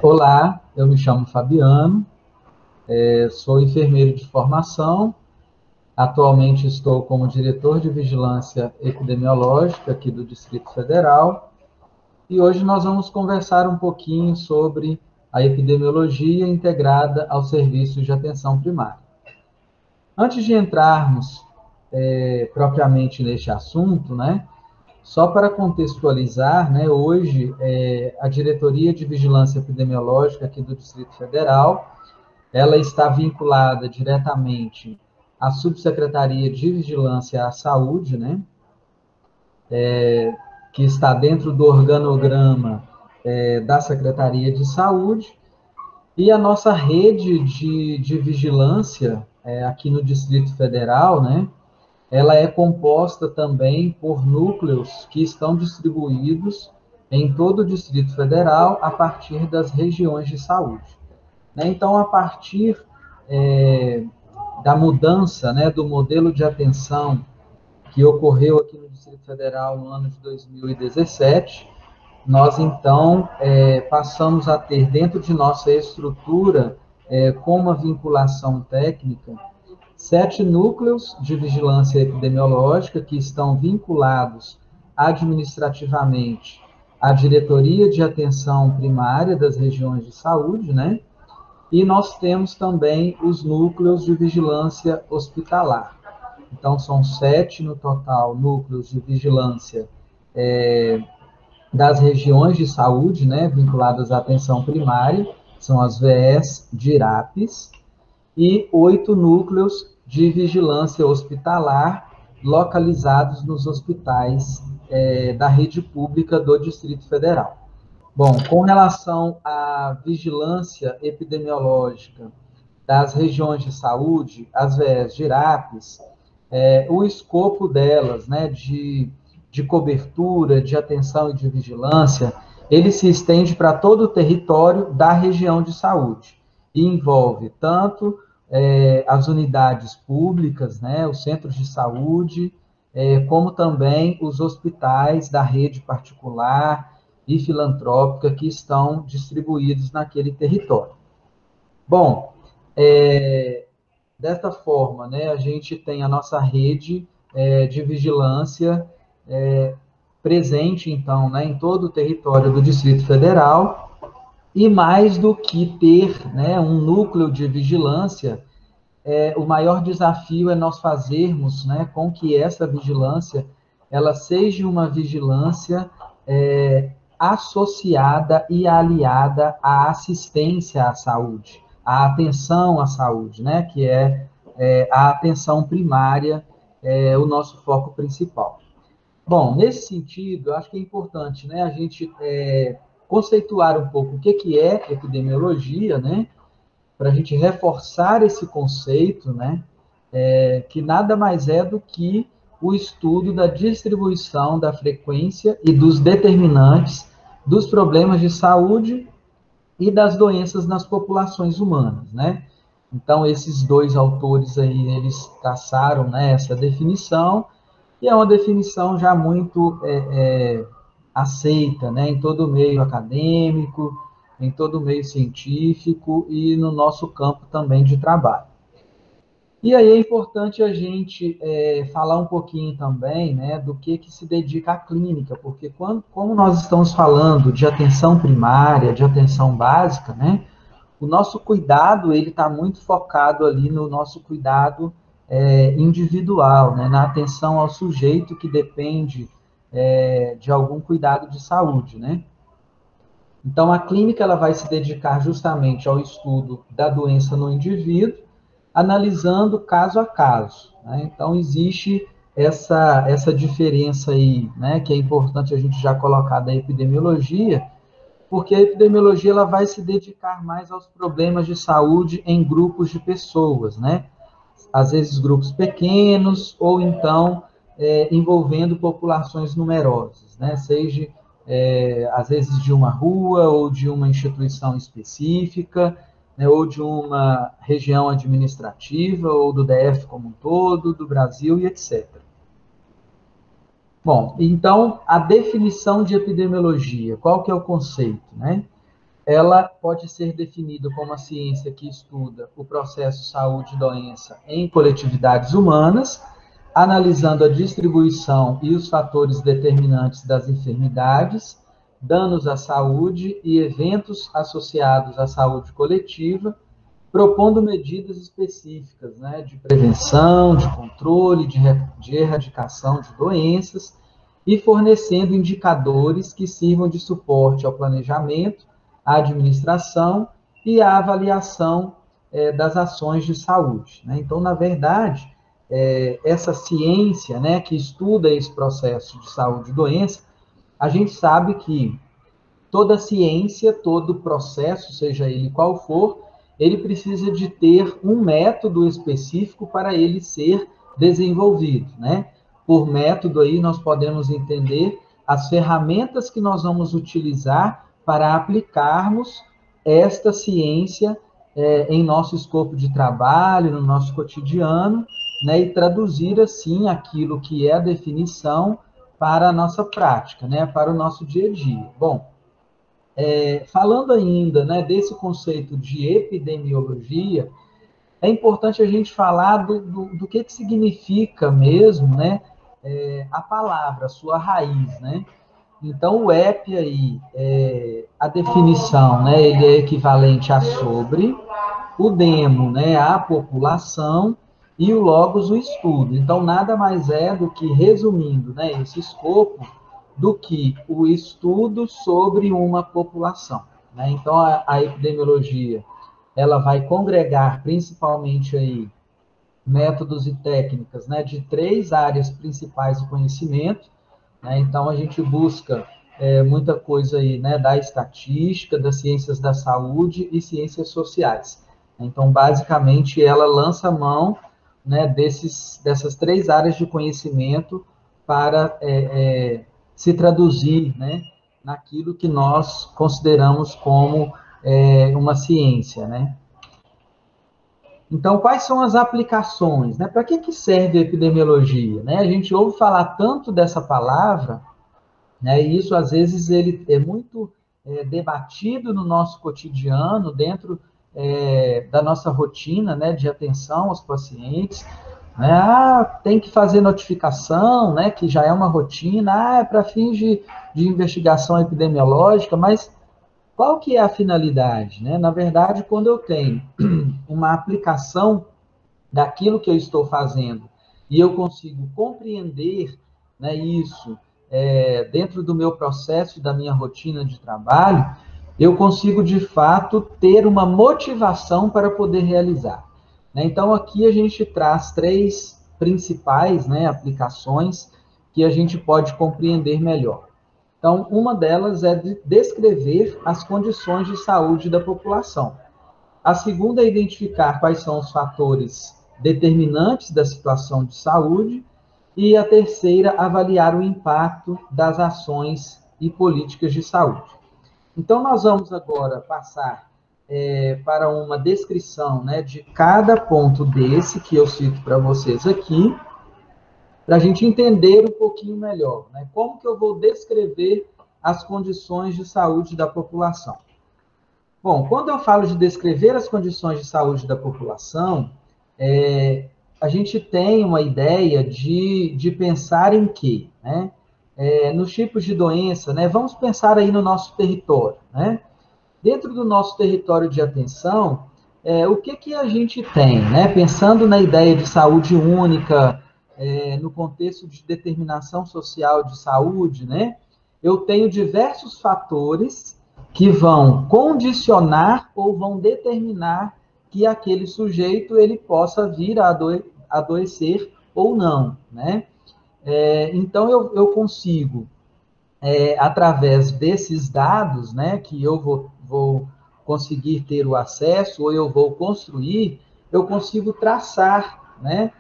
Olá, eu me chamo Fabiano, sou enfermeiro de formação, atualmente estou como diretor de vigilância epidemiológica aqui do Distrito Federal e hoje nós vamos conversar um pouquinho sobre a epidemiologia integrada aos serviços de atenção primária. Antes de entrarmos propriamente neste assunto, né, só para contextualizar, né, hoje a Diretoria de Vigilância Epidemiológica aqui do Distrito Federal ela está vinculada diretamente à Subsecretaria de Vigilância à Saúde, né, que está dentro do organograma da Secretaria de Saúde, e a nossa rede de vigilância aqui no Distrito Federal, né, ela é composta também por núcleos que estão distribuídos em todo o Distrito Federal a partir das regiões de saúde. Né? Então, a partir é, da mudança, né, do modelo de atenção que ocorreu aqui no Distrito Federal no ano de 2017, nós então passamos a ter dentro de nossa estrutura, com uma vinculação técnica, 7 núcleos de vigilância epidemiológica que estão vinculados administrativamente à diretoria de atenção primária das regiões de saúde, né? E nós temos também os núcleos de vigilância hospitalar. Então, são 7 no total núcleos de vigilância das regiões de saúde, né, vinculadas à atenção primária, são as VEs, DIRAPs, e 8 núcleos de vigilância hospitalar localizados nos hospitais da rede pública do Distrito Federal. Bom, com relação à vigilância epidemiológica das regiões de saúde, as VEs, GIRAPs, o escopo delas, né, de cobertura, de atenção e de vigilância, ele se estende para todo o território da região de saúde e envolve tanto as unidades públicas, né, os centros de saúde, como também os hospitais da rede particular e filantrópica que estão distribuídos naquele território. Bom, desta forma, né, a gente tem a nossa rede de vigilância presente, então, né, em todo o território do Distrito Federal, e mais do que ter, né, um núcleo de vigilância, o maior desafio é nós fazermos, né, com que essa vigilância ela seja uma vigilância associada e aliada à assistência à saúde, à atenção à saúde, né, que a atenção primária, o nosso foco principal. Bom, nesse sentido, eu acho que é importante, né, a gente conceituar um pouco o que é epidemiologia, né, para a gente reforçar esse conceito, né, que nada mais é do que o estudo da distribuição da frequência e dos determinantes dos problemas de saúde e das doenças nas populações humanas, né? Então, esses dois autores aí, eles traçaram, né, essa definição, e é uma definição já muito aceita, né, em todo o meio acadêmico, em todo o meio científico e no nosso campo também de trabalho. E aí é importante a gente falar um pouquinho também, né, do que se dedica à clínica, porque como nós estamos falando de atenção primária, de atenção básica, né, o nosso cuidado ele está muito focado ali no nosso cuidado individual, né, na atenção ao sujeito que depende de algum cuidado de saúde, né? Então, a clínica ela vai se dedicar justamente ao estudo da doença no indivíduo, analisando caso a caso, né? Então, existe essa diferença aí, né, que é importante a gente já colocar da epidemiologia, porque a epidemiologia ela vai se dedicar mais aos problemas de saúde em grupos de pessoas, né? Às vezes grupos pequenos, ou então envolvendo populações numerosas, né? Seja às vezes de uma rua ou de uma instituição específica, né? Ou de uma região administrativa, ou do DF como um todo, do Brasil e etc. Bom, então, a definição de epidemiologia, qual que é o conceito, né? ela pode ser definida como a ciência que estuda o processo saúde e doença em coletividades humanas, analisando a distribuição e os fatores determinantes das enfermidades, danos à saúde e eventos associados à saúde coletiva, propondo medidas específicas, né, de prevenção, de controle, de erradicação de doenças e fornecendo indicadores que sirvam de suporte ao planejamento, à administração e à avaliação das ações de saúde, né? Então, na verdade, essa ciência, né, que estuda esse processo de saúde e doença, a gente sabe que toda ciência, todo processo, seja ele qual for, ele precisa de ter um método específico para ele ser desenvolvido, né? Por método aí nós podemos entender as ferramentas que nós vamos utilizar para aplicarmos esta ciência em nosso escopo de trabalho, no nosso cotidiano, né? E traduzir assim aquilo que é a definição para a nossa prática, né? Para o nosso dia a dia. Bom, falando ainda, né, desse conceito de epidemiologia, é importante a gente falar do que significa mesmo, né, a palavra, a sua raiz, né? Então, o EP aí, a definição, né, ele é equivalente a sobre, o demo, né, a população, e o logos, o estudo. Então, nada mais é do que, resumindo, né, esse escopo, do que o estudo sobre uma população, né? Então, a epidemiologia, ela vai congregar principalmente aí métodos e técnicas, né, de três áreas principais de conhecimento, né? Então, a gente busca muita coisa aí, né, da estatística, das ciências da saúde e ciências sociais. Então, basicamente, ela lança mão, né, dessas três áreas de conhecimento para se traduzir, né, naquilo que nós consideramos como uma ciência, né? Então, quais são as aplicações, né? Para que serve a epidemiologia, né? A gente ouve falar tanto dessa palavra, né? E isso, às vezes, ele é muito debatido no nosso cotidiano, dentro da nossa rotina, né, de atenção aos pacientes, né? Ah, tem que fazer notificação, né, que já é uma rotina, é para fins de investigação epidemiológica, mas qual que é a finalidade, né? Na verdade, quando eu tenho uma aplicação daquilo que eu estou fazendo e eu consigo compreender, né, isso dentro do meu processo, da minha rotina de trabalho, eu consigo, de fato, ter uma motivação para poder realizar, né? Então, aqui a gente traz três principais, né, aplicações que a gente pode compreender melhor. Então, uma delas é de descrever as condições de saúde da população. A segunda é identificar quais são os fatores determinantes da situação de saúde. E a terceira, avaliar o impacto das ações e políticas de saúde. Então, nós vamos agora passar para uma descrição, né, de cada ponto desse que eu cito para vocês aqui, para a gente entender um pouquinho melhor, né, como que eu vou descrever as condições de saúde da população. Bom, quando eu falo de descrever as condições de saúde da população, a gente tem uma ideia de pensar em quê, né? Nos tipos de doença, né? Vamos pensar aí no nosso território, né? Dentro do nosso território de atenção, o que a gente tem, né? Pensando na ideia de saúde única, no contexto de determinação social de saúde, né? Eu tenho diversos fatores que vão condicionar ou vão determinar que aquele sujeito ele possa vir a adoecer ou não, né? Então, eu consigo, através desses dados, né, que eu vou conseguir ter o acesso, ou eu vou construir, eu consigo traçar, né,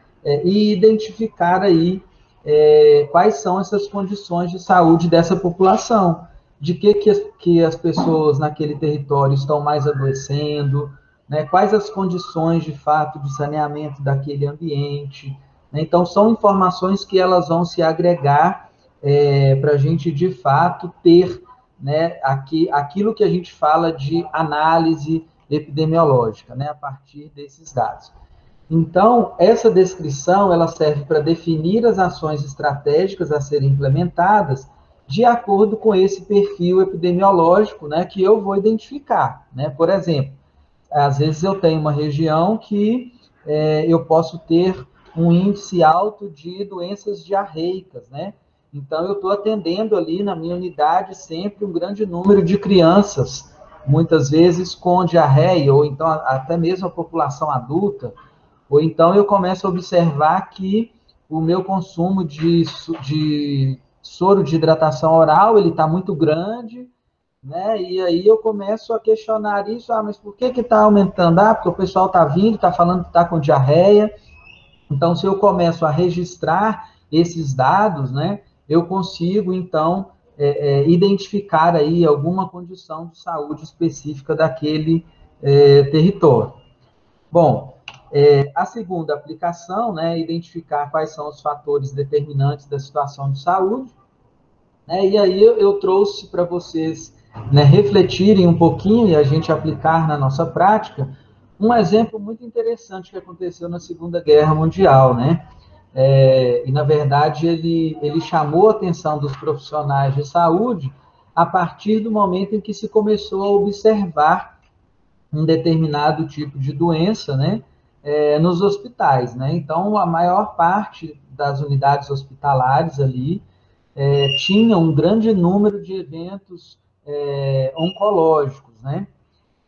e identificar aí quais são essas condições de saúde dessa população, de que as pessoas naquele território estão mais adoecendo, né, quais as condições de fato de saneamento daquele ambiente, né? Então, são informações que elas vão se agregar para a gente, de fato, ter né, aquilo que a gente fala de análise epidemiológica, né, a partir desses dados. Então, essa descrição ela serve para definir as ações estratégicas a serem implementadas de acordo com esse perfil epidemiológico, né, que eu vou identificar, né? Por exemplo, às vezes eu tenho uma região que eu posso ter um índice alto de doenças diarreicas, né? Então, eu estou atendendo ali na minha unidade sempre um grande número de crianças, muitas vezes com diarreia, ou então até mesmo a população adulta, ou então eu começo a observar que o meu consumo de soro de hidratação oral ele está muito grande, né? E aí eu começo a questionar isso, mas por que está aumentando? Porque o pessoal está vindo, está falando que está com diarreia. Então, se eu começo a registrar esses dados, né, eu consigo, então, identificar aí alguma condição de saúde específica daquele território. Bom, a segunda aplicação, né, é identificar quais são os fatores determinantes da situação de saúde, né, e aí eu trouxe para vocês, né, refletirem um pouquinho e a gente aplicar na nossa prática um exemplo muito interessante que aconteceu na Segunda Guerra Mundial, né? E, na verdade, ele chamou a atenção dos profissionais de saúde a partir do momento em que se começou a observar um determinado tipo de doença, né, nos hospitais, né? Então, a maior parte das unidades hospitalares ali tinha um grande número de eventos oncológicos, né?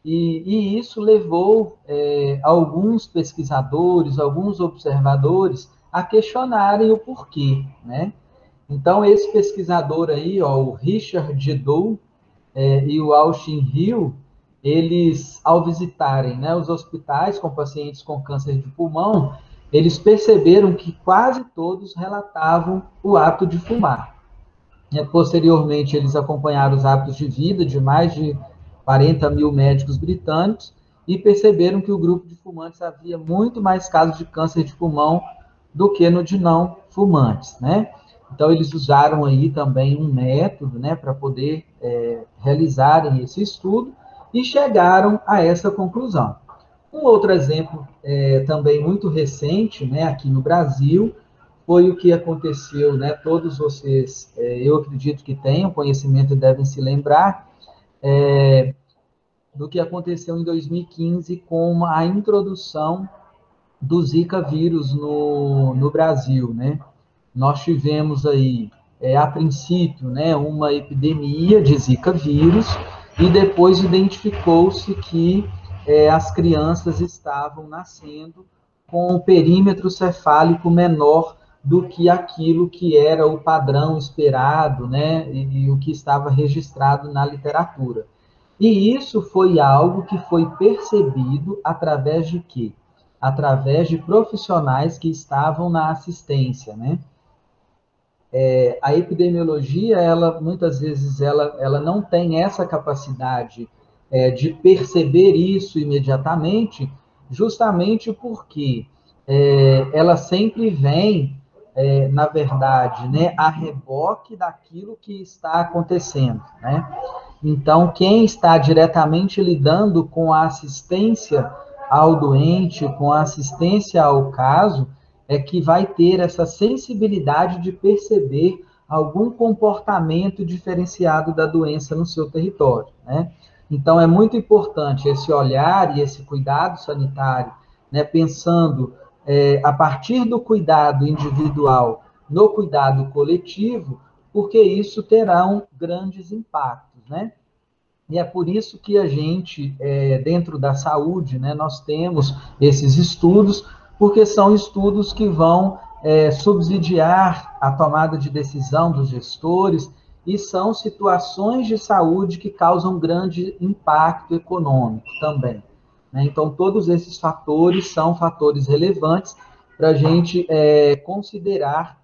E isso levou alguns pesquisadores, alguns observadores a questionarem o porquê, né? Então, esse pesquisador aí, ó, o Richard Doll, e o Austin Hill, eles, ao visitarem, né, os hospitais com pacientes com câncer de pulmão, eles perceberam que quase todos relatavam o hábito de fumar. Posteriormente, eles acompanharam os hábitos de vida de mais de 40 mil médicos britânicos e perceberam que o grupo de fumantes havia muito mais casos de câncer de pulmão do que no de não fumantes, né? Então, eles usaram aí também um método, né, para poder realizarem esse estudo e chegaram a essa conclusão. Um outro exemplo também muito recente, né, aqui no Brasil, foi o que aconteceu, né? Todos vocês, eu acredito que tenham conhecimento e devem se lembrar do que aconteceu em 2015 com a introdução do Zika vírus no Brasil, né? Nós tivemos aí, a princípio, né, uma epidemia de Zika vírus e depois identificou-se que as crianças estavam nascendo com um perímetro cefálico menor do que aquilo que era o padrão esperado, né, e o que estava registrado na literatura. E isso foi algo que foi percebido através de quê? Através de profissionais que estavam na assistência, né? A epidemiologia, ela muitas vezes ela não tem essa capacidade de perceber isso imediatamente, justamente porque ela sempre vem, na verdade, né, a reboque daquilo que está acontecendo, né? Então, quem está diretamente lidando com a assistência ao doente, com a assistência ao caso, é que vai ter essa sensibilidade de perceber algum comportamento diferenciado da doença no seu território, né? Então, é muito importante esse olhar e esse cuidado sanitário, né, pensando a partir do cuidado individual no cuidado coletivo, porque isso terá grandes impactos, né? E é por isso que a gente, dentro da saúde, né, nós temos esses estudos, porque são estudos que vão subsidiar a tomada de decisão dos gestores e são situações de saúde que causam grande impacto econômico também, né? Então, todos esses fatores são fatores relevantes para a gente considerar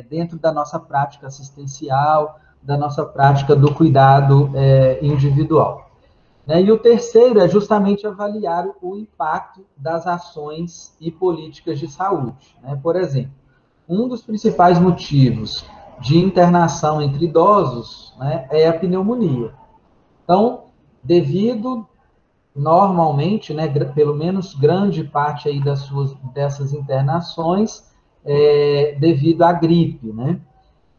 dentro da nossa prática assistencial, da nossa prática do cuidado individual. Né? E o terceiro é justamente avaliar o impacto das ações e políticas de saúde, né? Por exemplo, um dos principais motivos de internação entre idosos, né, é a pneumonia. Então, devido, normalmente, né, pelo menos grande parte aí dessas internações, devido à gripe, né?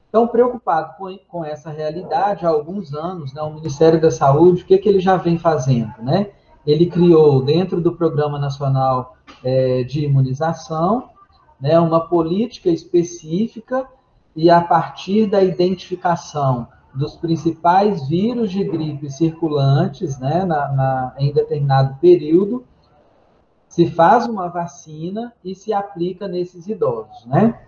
Então, preocupado com essa realidade, há alguns anos, né, o Ministério da Saúde, o que, que ele já vem fazendo? Né? Ele criou, dentro do Programa Nacional de Imunização, né, uma política específica e, a partir da identificação dos principais vírus de gripe circulantes, né, em determinado período, se faz uma vacina e se aplica nesses idosos, né?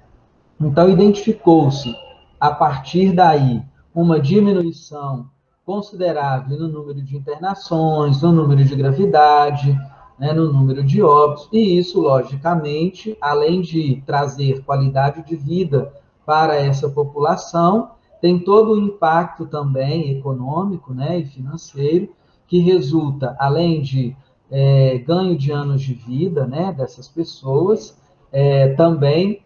Então, identificou-se, a partir daí, uma diminuição considerável no número de internações, no número de gravidade, né, no número de óbitos, e isso, logicamente, além de trazer qualidade de vida para essa população, tem todo o impacto também econômico, né, e financeiro, que resulta, além de ganho de anos de vida, né, dessas pessoas, também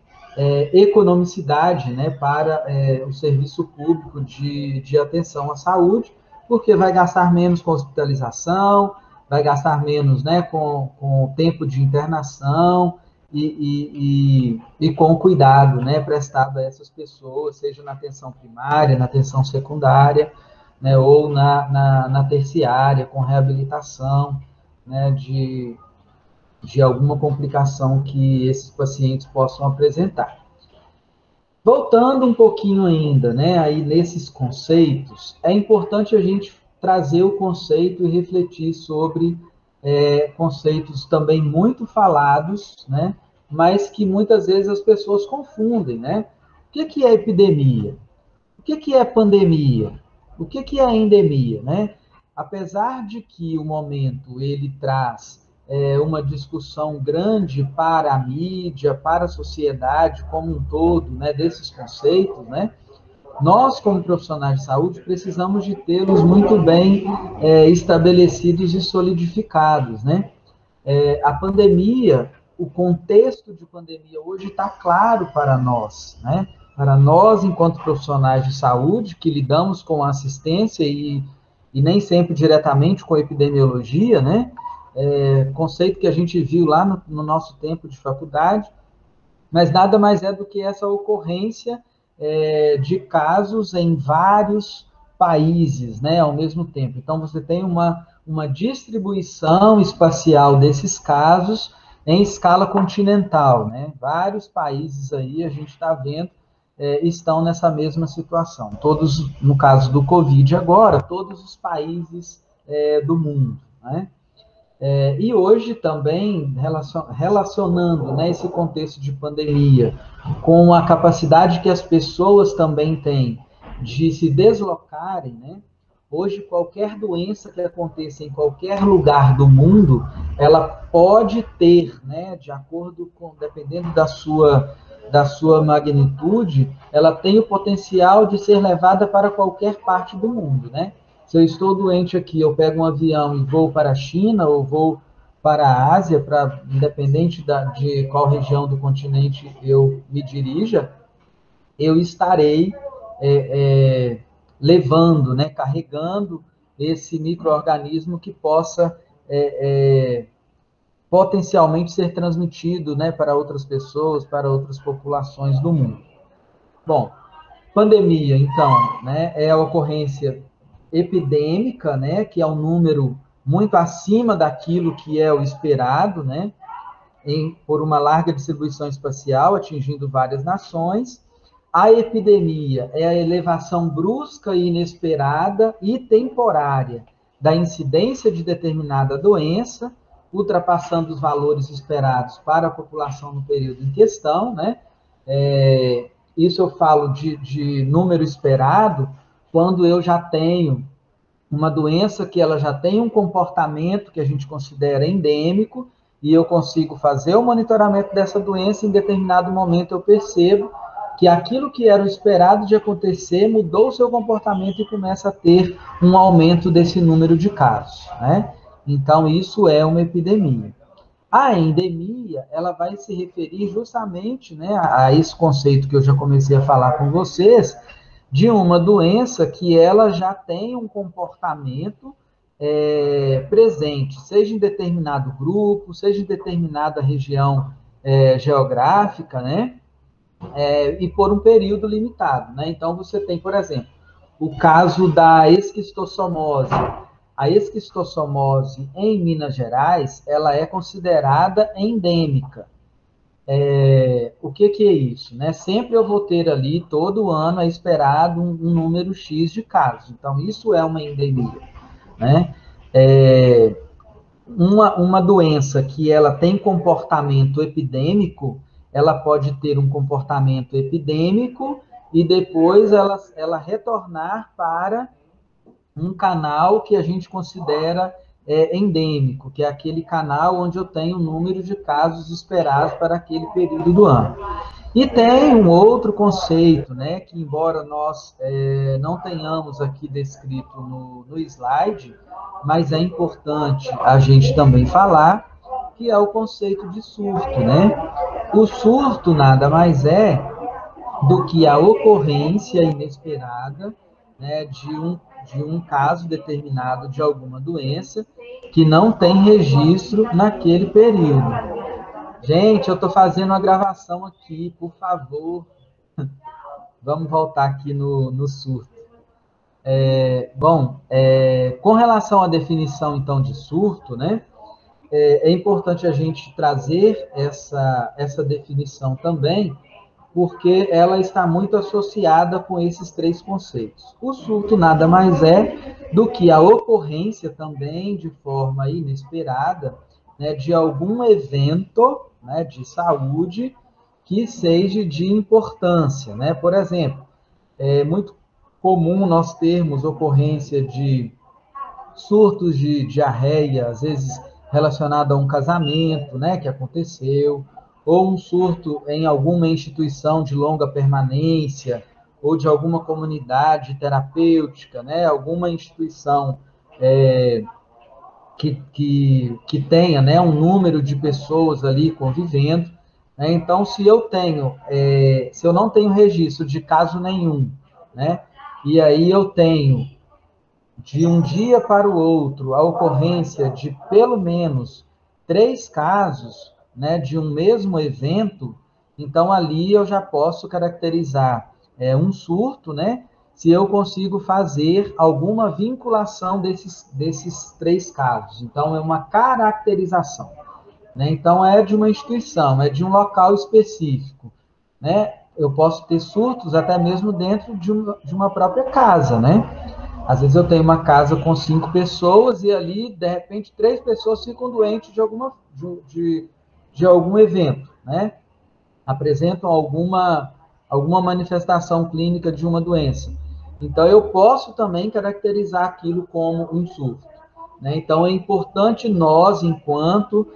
economicidade, né, para o serviço público de atenção à saúde, porque vai gastar menos com hospitalização, vai gastar menos, né, com o tempo de internação e com o cuidado, né, prestado a essas pessoas, seja na atenção primária, na atenção secundária, né, ou na terciária, com reabilitação, né, de alguma complicação que esses pacientes possam apresentar. Voltando um pouquinho ainda, né, aí nesses conceitos, é importante a gente trazer o conceito e refletir sobre conceitos também muito falados, né, mas que muitas vezes as pessoas confundem, né? O que é epidemia? O que é pandemia? O que é endemia, né? Apesar de que o momento ele traz uma discussão grande para a mídia, para a sociedade como um todo, né, desses conceitos, né? Nós, como profissionais de saúde, precisamos de tê-los muito bem estabelecidos e solidificados, né? A pandemia, o contexto de pandemia hoje está claro para nós, né? Para nós, enquanto profissionais de saúde, que lidamos com assistência e nem sempre diretamente com epidemiologia, né? Conceito que a gente viu lá no nosso tempo de faculdade, mas nada mais é do que essa ocorrência de casos em vários países, né, ao mesmo tempo. Então, você tem uma distribuição espacial desses casos em escala continental, né? Vários países aí, a gente está vendo, estão nessa mesma situação. Todos, no caso do Covid agora, todos os países do mundo, né? E hoje também, relacionando, né, esse contexto de pandemia com a capacidade que as pessoas também têm de se deslocarem, né? Hoje, qualquer doença que aconteça em qualquer lugar do mundo, ela pode ter, né, de acordo com, dependendo da sua magnitude, ela tem o potencial de ser levada para qualquer parte do mundo, né? Se eu estou doente aqui, eu pego um avião e vou para a China ou vou para a Ásia, independente de qual região do continente eu me dirija, eu estarei levando, né, carregando esse micro-organismo que possa potencialmente ser transmitido, né, para outras pessoas, para outras populações do mundo. Bom, pandemia, então, né, é a ocorrência epidêmica, né, que é um número muito acima daquilo que é o esperado, né, por uma larga distribuição espacial, atingindo várias nações. A epidemia é a elevação brusca e inesperada e temporária da incidência de determinada doença, ultrapassando os valores esperados para a população no período em questão, né? Isso eu falo de número esperado, quando eu já tenho uma doença que ela já tem um comportamento que a gente considera endêmico, e eu consigo fazer o monitoramento dessa doença, em determinado momento eu percebo que aquilo que era o esperado de acontecer mudou o seu comportamento e começa a ter um aumento desse número de casos, né? Então, isso é uma epidemia. A endemia, ela vai se referir justamente, né, a esse conceito que eu já comecei a falar com vocês, de uma doença que ela já tem um comportamento presente, seja em determinado grupo, seja em determinada região geográfica, né, e por um período limitado, né? Então, você tem, por exemplo, o caso da esquistossomose. A esquistossomose em Minas Gerais, ela é considerada endêmica. O que é isso? Né? Sempre eu vou ter ali, todo ano, é esperado um número X de casos. Então, isso é uma endemia. Né? É, uma doença que ela tem comportamento epidêmico, ela pode ter um comportamento epidêmico e depois ela retornar para um canal que a gente considera endêmico, que é aquele canal onde eu tenho o número de casos esperados para aquele período do ano. E tem um outro conceito, né, que embora nós não tenhamos aqui descrito no slide, mas é importante a gente também falar, que é o conceito de surto, né? O surto nada mais é do que a ocorrência inesperada, né, de um caso determinado de alguma doença que não tem registro naquele período. Gente, eu estou fazendo uma gravação aqui, por favor. Vamos voltar aqui no surto. Bom, com relação à definição, então, de surto, né? É importante a gente trazer essa definição também, porque ela está muito associada com esses três conceitos. O surto nada mais é do que a ocorrência também, de forma inesperada, né, de algum evento, né, de saúde que seja de importância. Né? Por exemplo, é muito comum nós termos ocorrência de surtos de diarreia, às vezes relacionado a um casamento, né, que aconteceu, ou um surto em alguma instituição de longa permanência, ou de alguma comunidade terapêutica, né, alguma instituição que tenha, né, um número de pessoas ali convivendo. Né? Então, se eu não tenho registro de caso nenhum, né, e aí eu tenho de um dia para o outro a ocorrência de pelo menos 3 casos, né, de um mesmo evento, então ali eu já posso caracterizar um surto, né, se eu consigo fazer alguma vinculação desses 3 casos. Então, é uma caracterização. Né? Então, é de uma instituição, é de um local específico. Né? Eu posso ter surtos até mesmo dentro de uma própria casa, né? Às vezes eu tenho uma casa com 5 pessoas e ali, de repente, 3 pessoas ficam doentes de algum evento, né? Apresentam alguma manifestação clínica de uma doença. Então, eu posso também caracterizar aquilo como um surto. Né? Então, é importante nós, enquanto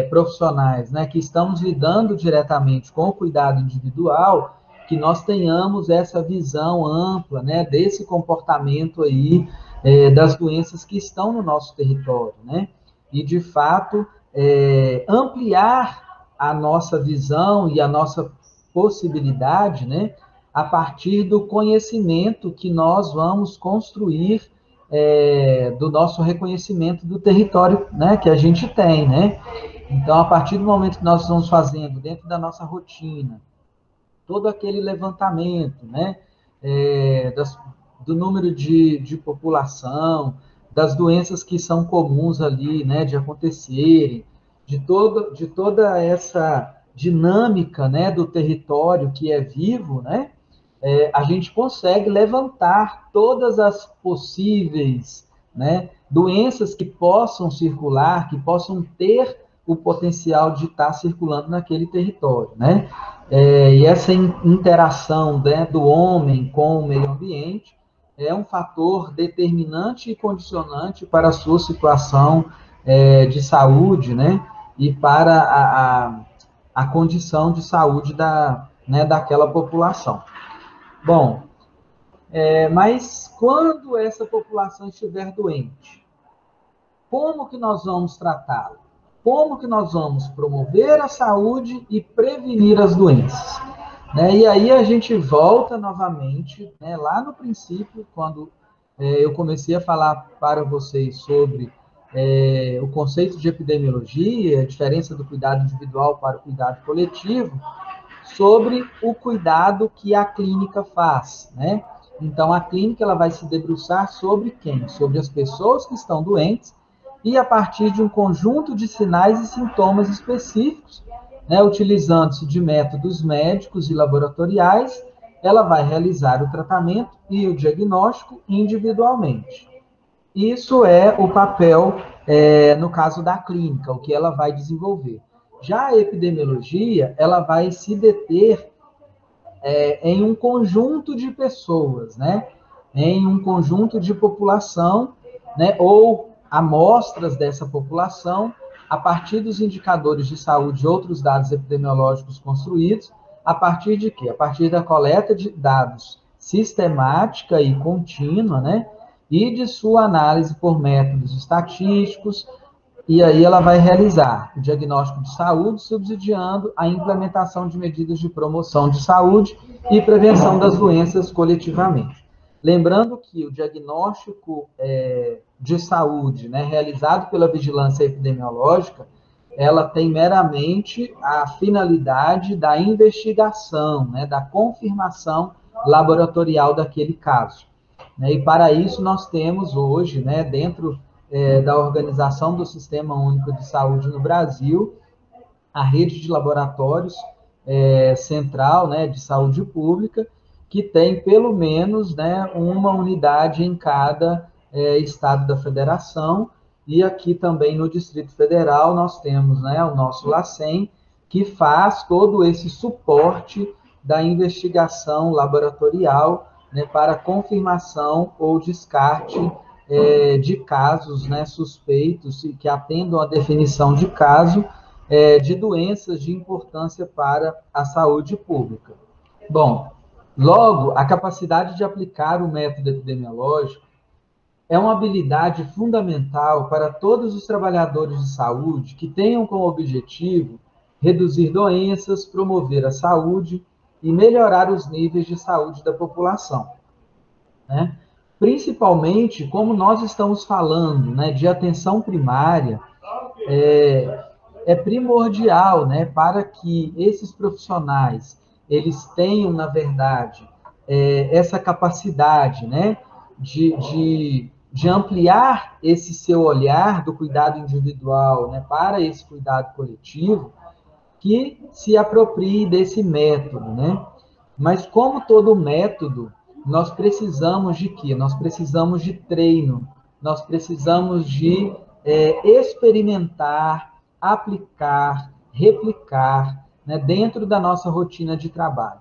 profissionais, né, que estamos lidando diretamente com o cuidado individual, que nós tenhamos essa visão ampla, né, desse comportamento aí, das doenças que estão no nosso território, né? E, de fato, ampliar a nossa visão e a nossa possibilidade, né, a partir do conhecimento que nós vamos construir do nosso reconhecimento do território, né, que a gente tem, né? Então, a partir do momento que nós estamos fazendo dentro da nossa rotina, todo aquele levantamento, né, do número de população, das doenças que são comuns ali, né, de acontecerem, de toda essa dinâmica, né, do território que é vivo, né, a gente consegue levantar todas as possíveis, né, doenças que possam circular, que possam ter o potencial de estar circulando naquele território, né? E essa interação, né, do homem com o meio ambiente é um fator determinante e condicionante para a sua situação de saúde, né? E para a condição de saúde né, daquela população. Bom, mas quando essa população estiver doente, como que nós vamos tratá-la? como que nós vamos promover a saúde e prevenir as doenças. Né? E aí a gente volta novamente, né, lá no princípio, quando eu comecei a falar para vocês sobre o conceito de epidemiologia, a diferença do cuidado individual para o cuidado coletivo, sobre o cuidado que a clínica faz, né? Então, a clínica ela vai se debruçar sobre quem? Sobre as pessoas que estão doentes e a partir de um conjunto de sinais e sintomas específicos, né, utilizando-se de métodos médicos e laboratoriais, ela vai realizar o tratamento e o diagnóstico individualmente. Isso é o papel, no caso da clínica, o que ela vai desenvolver. Já a epidemiologia, ela vai se deter em um conjunto de pessoas, né? Em um conjunto de população, né? Ou amostras dessa população, a partir dos indicadores de saúde e outros dados epidemiológicos construídos, a partir de quê? A partir da coleta de dados sistemática e contínua, né? E de sua análise por métodos estatísticos, e aí ela vai realizar o diagnóstico de saúde, subsidiando a implementação de medidas de promoção de saúde e prevenção das doenças coletivamente. Lembrando que o diagnóstico de saúde, né, realizado pela vigilância epidemiológica, ela tem meramente a finalidade da investigação, né, da confirmação laboratorial daquele caso. Né? E para isso nós temos hoje, né, dentro da organização do Sistema Único de Saúde no Brasil, a rede de laboratórios central, né, de saúde pública, que tem pelo menos, né, uma unidade em cada estado da federação, e aqui também no Distrito Federal nós temos, né, o nosso LACEN, que faz todo esse suporte da investigação laboratorial, né, para confirmação ou descarte de casos, né, suspeitos e que atendam à definição de caso de doenças de importância para a saúde pública. Bom, logo, a capacidade de aplicar o método epidemiológico é uma habilidade fundamental para todos os trabalhadores de saúde que tenham como objetivo reduzir doenças, promover a saúde e melhorar os níveis de saúde da população. Né? Principalmente, como nós estamos falando, né, de atenção primária, é primordial, né, para que esses profissionais eles tenham, na verdade, essa capacidade, né, de ampliar esse seu olhar do cuidado individual, né, para esse cuidado coletivo, que se aproprie desse método, né? Mas como todo método, nós precisamos de quê? Nós precisamos de treino, nós precisamos de experimentar, aplicar, replicar, né, dentro da nossa rotina de trabalho.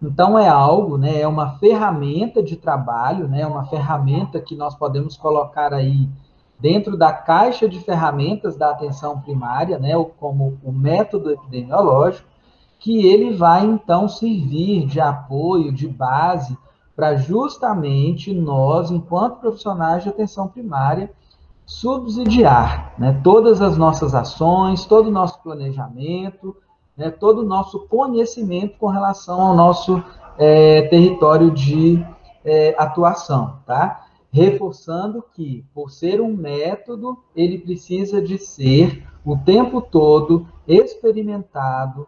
Então é algo, né, é uma ferramenta de trabalho, né, uma ferramenta que nós podemos colocar aí dentro da caixa de ferramentas da atenção primária, né, como o método epidemiológico, que ele vai então servir de apoio, de base, para justamente nós, enquanto profissionais de atenção primária, subsidiar, né, todas as nossas ações, todo o nosso planejamento, né, todo o nosso conhecimento com relação ao nosso território de atuação, tá? Reforçando que, por ser um método, ele precisa de ser o tempo todo experimentado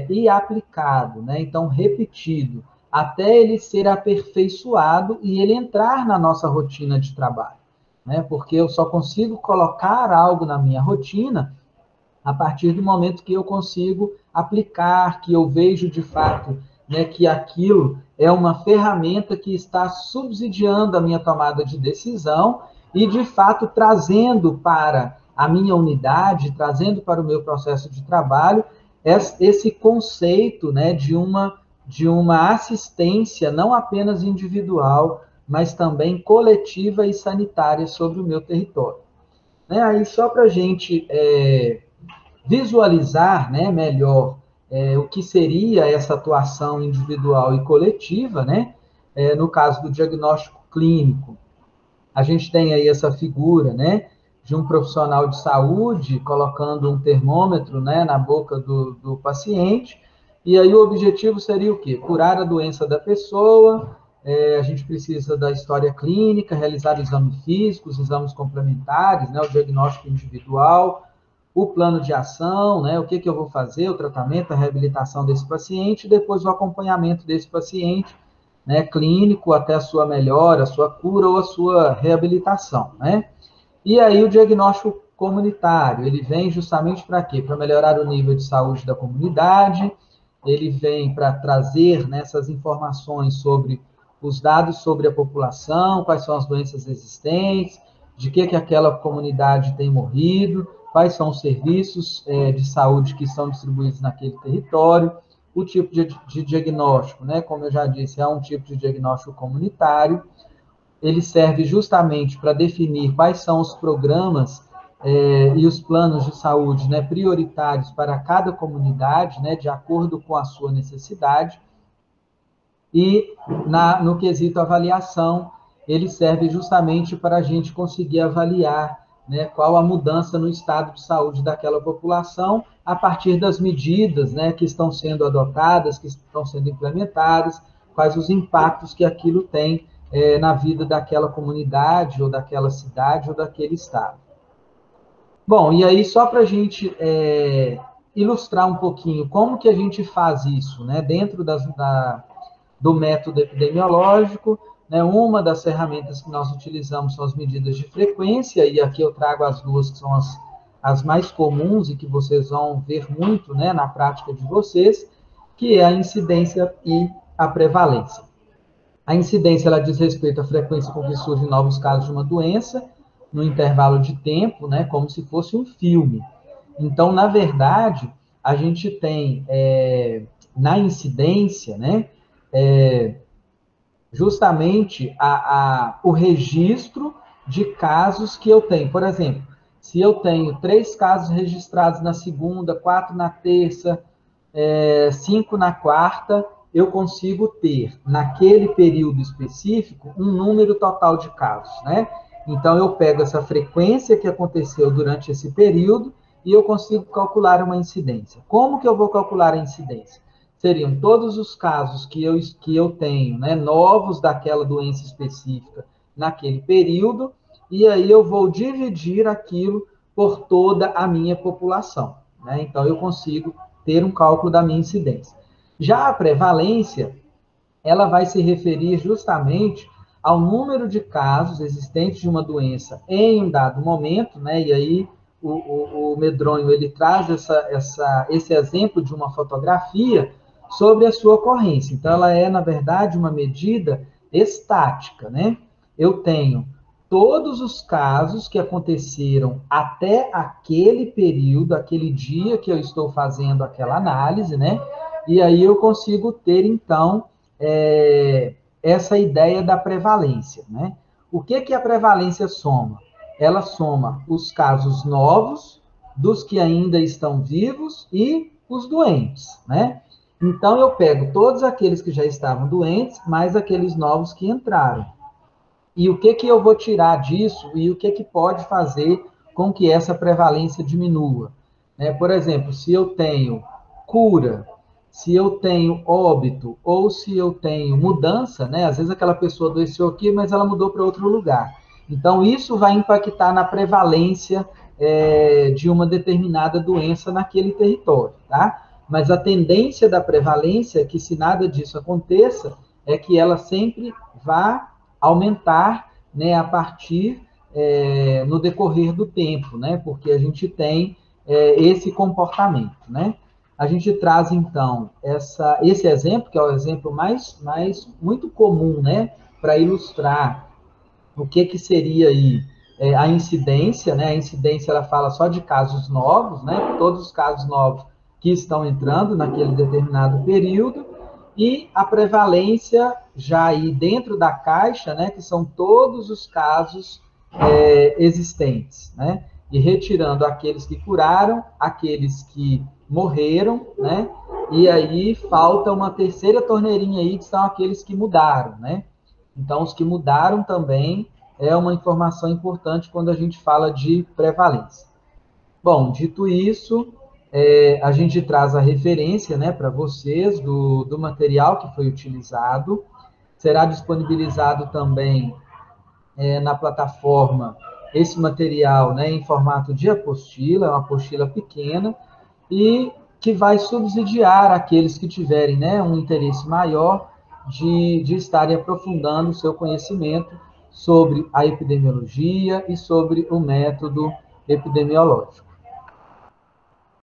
e aplicado, né? Então, repetido, até ele ser aperfeiçoado e ele entrar na nossa rotina de trabalho. Né? Porque eu só consigo colocar algo na minha rotina a partir do momento que eu consigo aplicar, que eu vejo de fato, né, que aquilo é uma ferramenta que está subsidiando a minha tomada de decisão e, de fato, trazendo para a minha unidade, trazendo para o meu processo de trabalho, esse conceito, né, de uma assistência não apenas individual, mas também coletiva e sanitária sobre o meu território. Né? Aí, só para a gente visualizar, né, melhor o que seria essa atuação individual e coletiva, né? No caso do diagnóstico clínico, a gente tem aí essa figura, né, de um profissional de saúde, colocando um termômetro, né, na boca do paciente, e aí o objetivo seria o quê? Curar a doença da pessoa, a gente precisa da história clínica, realizar o exame físico, os exames complementares, né, o diagnóstico individual, o plano de ação, né, o que eu vou fazer, o tratamento, a reabilitação desse paciente, e depois o acompanhamento desse paciente, né, clínico, até a sua melhora, a sua cura ou a sua reabilitação, né? E aí o diagnóstico comunitário, ele vem justamente para quê? Para melhorar o nível de saúde da comunidade, ele vem para trazer nessas informações sobre os dados sobre a população, quais são as doenças existentes, de que aquela comunidade tem morrido, quais são os serviços de saúde que estão distribuídos naquele território, o tipo de diagnóstico, né? Como eu já disse, é um tipo de diagnóstico comunitário, ele serve justamente para definir quais são os programas e os planos de saúde, né, prioritários para cada comunidade, né, de acordo com a sua necessidade. E no quesito avaliação, ele serve justamente para a gente conseguir avaliar, né, qual a mudança no estado de saúde daquela população a partir das medidas, né, que estão sendo adotadas, que estão sendo implementadas, quais os impactos que aquilo tem na vida daquela comunidade, ou daquela cidade, ou daquele estado. Bom, e aí só para a gente ilustrar um pouquinho como que a gente faz isso, né, dentro do método epidemiológico, né, uma das ferramentas que nós utilizamos são as medidas de frequência, e aqui eu trago as duas que são as mais comuns e que vocês vão ver muito, né, na prática de vocês, que é a incidência e a prevalência. A incidência ela diz respeito à frequência com que surgem novos casos de uma doença, no intervalo de tempo, né, como se fosse um filme. Então, na verdade, a gente tem na incidência, né, justamente o registro de casos que eu tenho. Por exemplo, se eu tenho 3 casos registrados na segunda, 4 na terça, 5 na quarta, eu consigo ter, naquele período específico, um número total de casos, né? Então, eu pego essa frequência que aconteceu durante esse período e eu consigo calcular uma incidência. Como que eu vou calcular a incidência? Seriam todos os casos que eu tenho, né, novos daquela doença específica naquele período, e aí eu vou dividir aquilo por toda a minha população, né? Então, eu consigo ter um cálculo da minha incidência. Já a prevalência, ela vai se referir justamente ao número de casos existentes de uma doença em um dado momento, né? E aí o Medronho ele traz esse exemplo de uma fotografia sobre a sua ocorrência. Então, ela é, na verdade, uma medida estática, né? Eu tenho todos os casos que aconteceram até aquele período, aquele dia que eu estou fazendo aquela análise, né? E aí eu consigo ter, então, essa ideia da prevalência, né? O que a prevalência soma? Ela soma os casos novos, dos que ainda estão vivos e os doentes, né? Então, eu pego todos aqueles que já estavam doentes, mais aqueles novos que entraram. E o que eu vou tirar disso e o que pode fazer com que essa prevalência diminua? Por exemplo, se eu tenho cura, se eu tenho óbito ou se eu tenho mudança, né? Às vezes aquela pessoa adoeceu aqui, mas ela mudou para outro lugar. Então, isso vai impactar na prevalência de uma determinada doença naquele território, tá? Mas a tendência da prevalência é que, se nada disso aconteça, é que ela sempre vá aumentar, né, a partir no decorrer do tempo, né? Porque a gente tem esse comportamento, né? A gente traz, então, esse exemplo, que é o exemplo mais muito comum, né, para ilustrar o que seria aí a incidência, né? A incidência, ela fala só de casos novos, né? Todos os casos novos que estão entrando naquele determinado período, e a prevalência já aí dentro da caixa, né? Que são todos os casos existentes, né? E retirando aqueles que curaram, aqueles que morreram, né? E aí falta uma terceira torneirinha aí, que são aqueles que mudaram, né? Então, os que mudaram também é uma informação importante quando a gente fala de prevalência. Bom, dito isso, a gente traz a referência, né, para vocês do material que foi utilizado. Será disponibilizado também na plataforma esse material, né, em formato de apostila, é uma apostila pequena, e que vai subsidiar aqueles que tiverem, né, um interesse maior de estarem aprofundando o seu conhecimento sobre a epidemiologia e sobre o método epidemiológico.